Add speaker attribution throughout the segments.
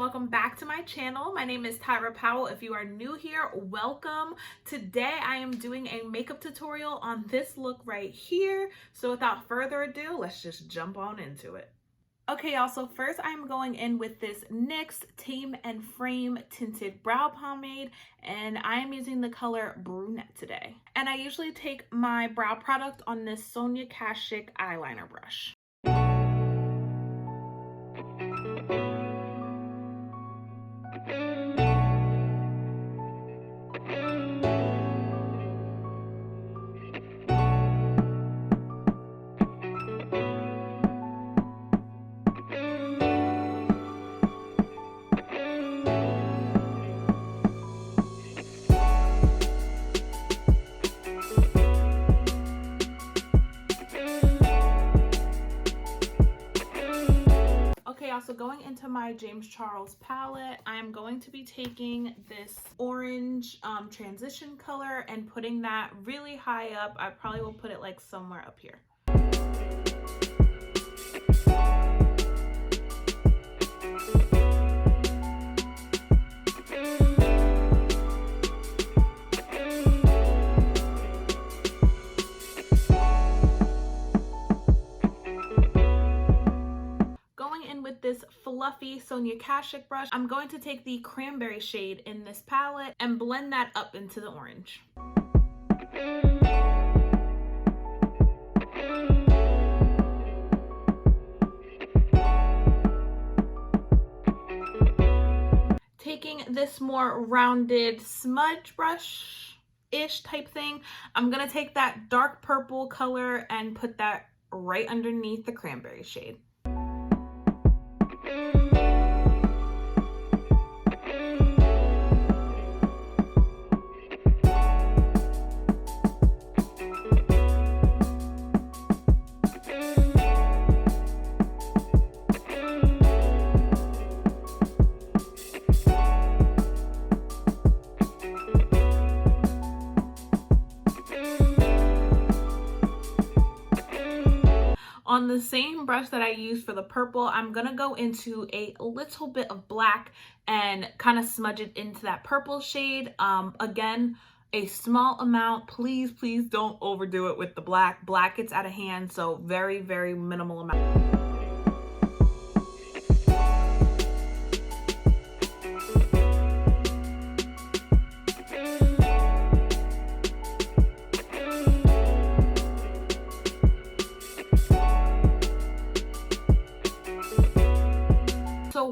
Speaker 1: welcome back to my channel. My name is Tyra Powell. If you are new here, welcome. Today I am doing a makeup tutorial on this look right here. So without further ado, let's just jump on into it. Okay, y'all, so first I'm going in with this NYX Tame and Frame Tinted Brow Pomade, and I am using the color Brunette today. And I usually take my brow product on this Sonia Kashuk eyeliner brush. So going into my James Charles palette, I'm going to be taking this orange transition color and putting that really high up. I probably will put it like somewhere up here. This fluffy Sonia Kashuk brush, I'm going to take the cranberry shade in this palette and blend that up into the orange. Taking this more rounded smudge brush-ish type thing, I'm gonna take that dark purple color and put that right underneath the cranberry shade. On the same brush that I used for the purple, I'm gonna go into a little bit of black and kind of smudge it into that purple shade. Again, a small amount. Please don't overdo it with the black. Black gets out of hand, so very minimal amount.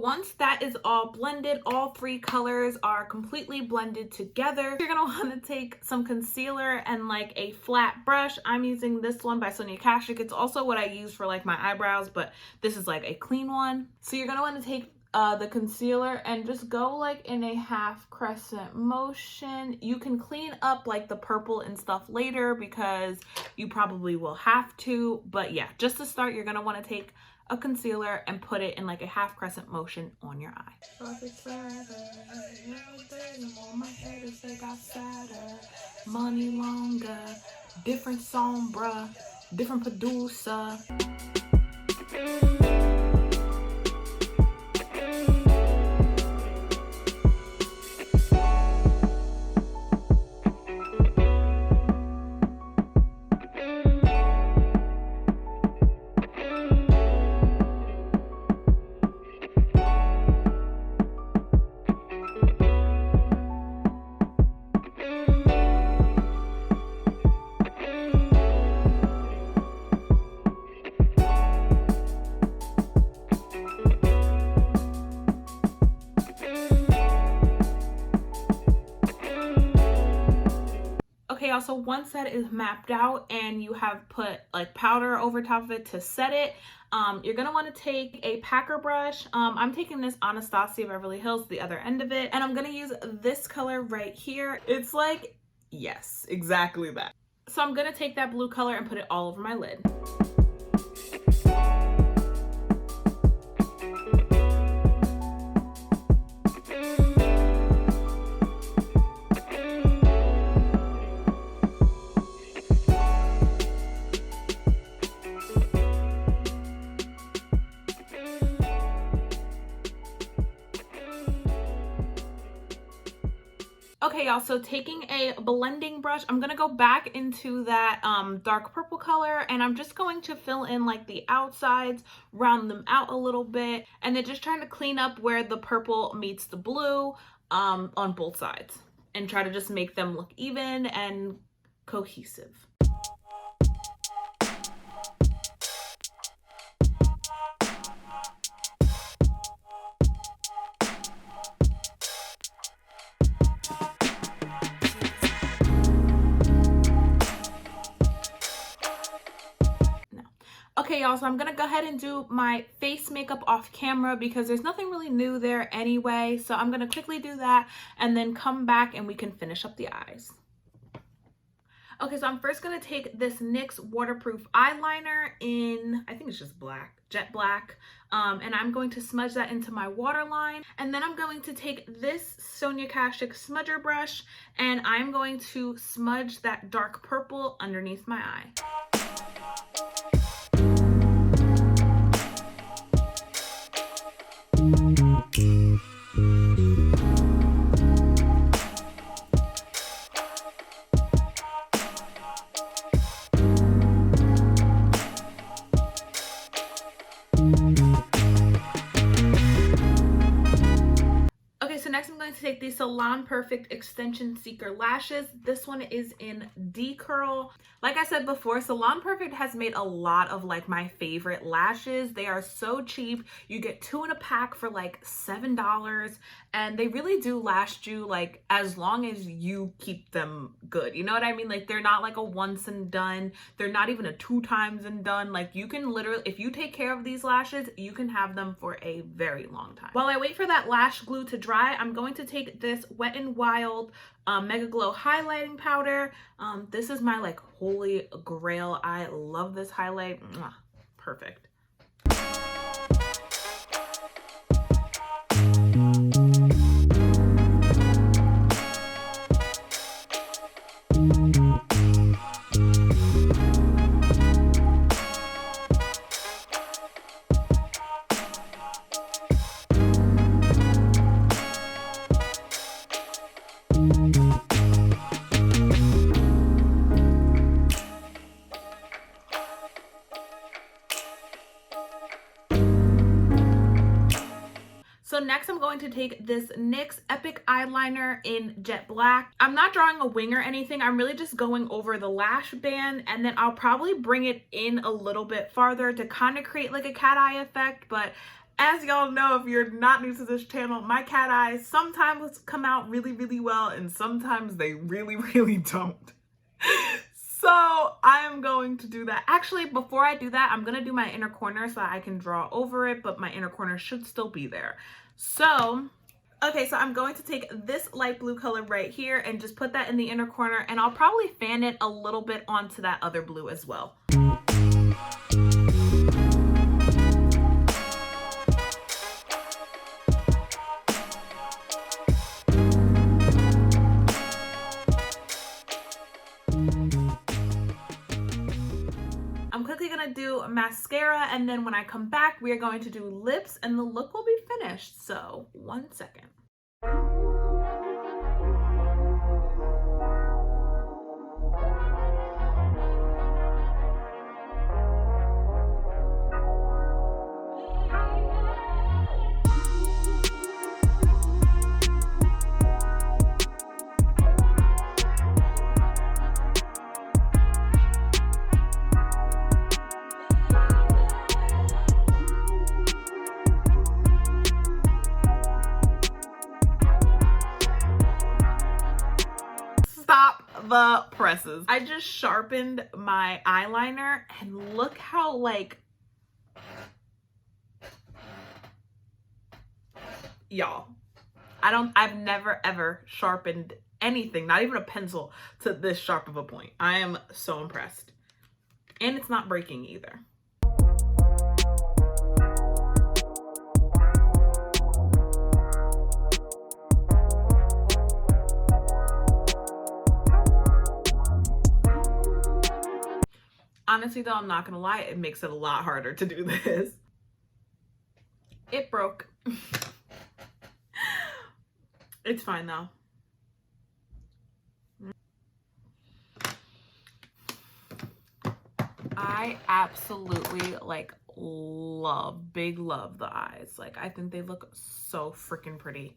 Speaker 1: Once that is all blended, all three colors are completely blended together, you're gonna want to take some concealer and like a flat brush. I'm using this one by Sonia Kashuk. It's also what I use for like my eyebrows, but this is like a clean one. So you're gonna want to take the concealer and just go like in a half crescent motion. You can clean up like the purple and stuff later because you probably will have to, but yeah, just to start, you're gonna want to take a concealer and put it in like a half crescent motion on your eye. Money longer, different sombra, different producer. So once that is mapped out and you have put like powder over top of it to set it, you're gonna want to take a packer brush. I'm taking this Anastasia Beverly Hills, the other end of it, and I'm gonna use this color right here. It's like, yes, exactly that. So I'm gonna take that blue color and put it all over my lid. Okay, y'all, so taking a blending brush, I'm gonna go back into that dark purple color, and I'm just going to fill in like the outsides, round them out a little bit, and then just trying to clean up where the purple meets the blue on both sides, and try to just make them look even and cohesive. Okay, y'all, so I'm gonna go ahead and do my face makeup off camera because there's nothing really new there anyway. So I'm gonna quickly do that and then come back and we can finish up the eyes. Okay, so I'm first gonna take this NYX waterproof eyeliner in, I think it's just black, jet black. And I'm going to smudge that into my waterline. And then I'm going to take this Sonia Kashuk smudger brush and I'm going to smudge that dark purple underneath my eye. Next, I'm going to take the Salon Perfect Extension Seeker lashes. This one is in D curl. Like I said before, Salon Perfect has made a lot of like my favorite lashes. They are so cheap. You get 2 in a pack for like $7, and they really do last you like as long as you keep them good. You know what I mean? Like they're not like a once and done. They're not even a 2 times and done. Like you can literally, if you take care of these lashes, you can have them for a very long time. While I wait for that lash glue to dry, I'm going to take this Wet n Wild MegaGlo highlighting powder. This is my like holy grail. I love this highlight. Mwah, perfect. So next I'm going to take this NYX Epic eyeliner in jet black. I'm not drawing a wing or anything. I'm really just going over the lash band, and then I'll probably bring it in a little bit farther to kind of create like a cat eye effect. But as y'all know, if you're not new to this channel, my cat eyes sometimes come out really, really well, and sometimes they really, really don't. So I am going to do that. Actually, before I do that, I'm going to do my inner corner so that I can draw over it, but my inner corner should still be there. So, okay, so I'm going to take this light blue color right here and just put that in the inner corner, and I'll probably fan it a little bit onto that other blue as well. I'm quickly gonna do mascara, and then when I come back, we are going to do lips, and the look will be finished. So 1 second. Stop the presses. I just sharpened my eyeliner, and look how like, y'all, I've never ever sharpened anything, not even a pencil, to this sharp of a point. I am so impressed. And it's not breaking either. Honestly though, I'm not gonna lie, it makes it a lot harder to do this. It broke. It's fine though. I absolutely like big love the eyes. Like I think they look so freaking pretty.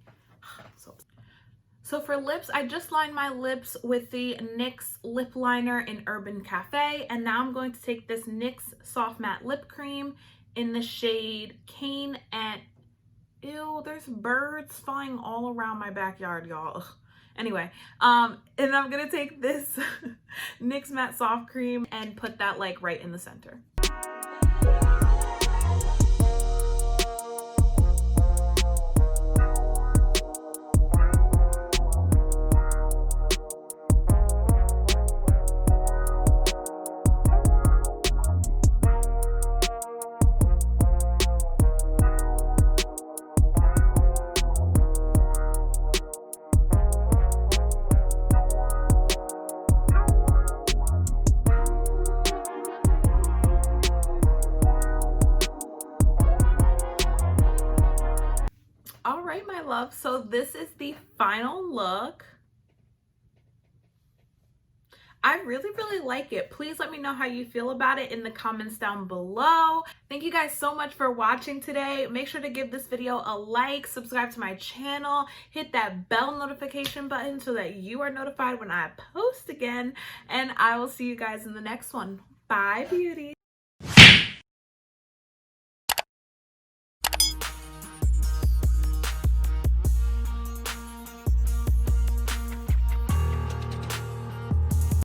Speaker 1: So for lips, I just lined my lips with the NYX lip liner in Urban Cafe, and now I'm going to take this NYX Soft Matte Lip Cream in the shade Cane and ew, there's birds flying all around my backyard, y'all. Anyway, and I'm gonna take this NYX Matte Soft Cream and put that like right in the center. All right, my love, so this is the final look. I really like it. Please let me know how you feel about it in the comments down below. Thank you guys so much for watching today. Make sure to give this video a like, subscribe to my channel, hit that bell notification button so that you are notified when I post again, and I will see you guys in the next one. Bye, beauty.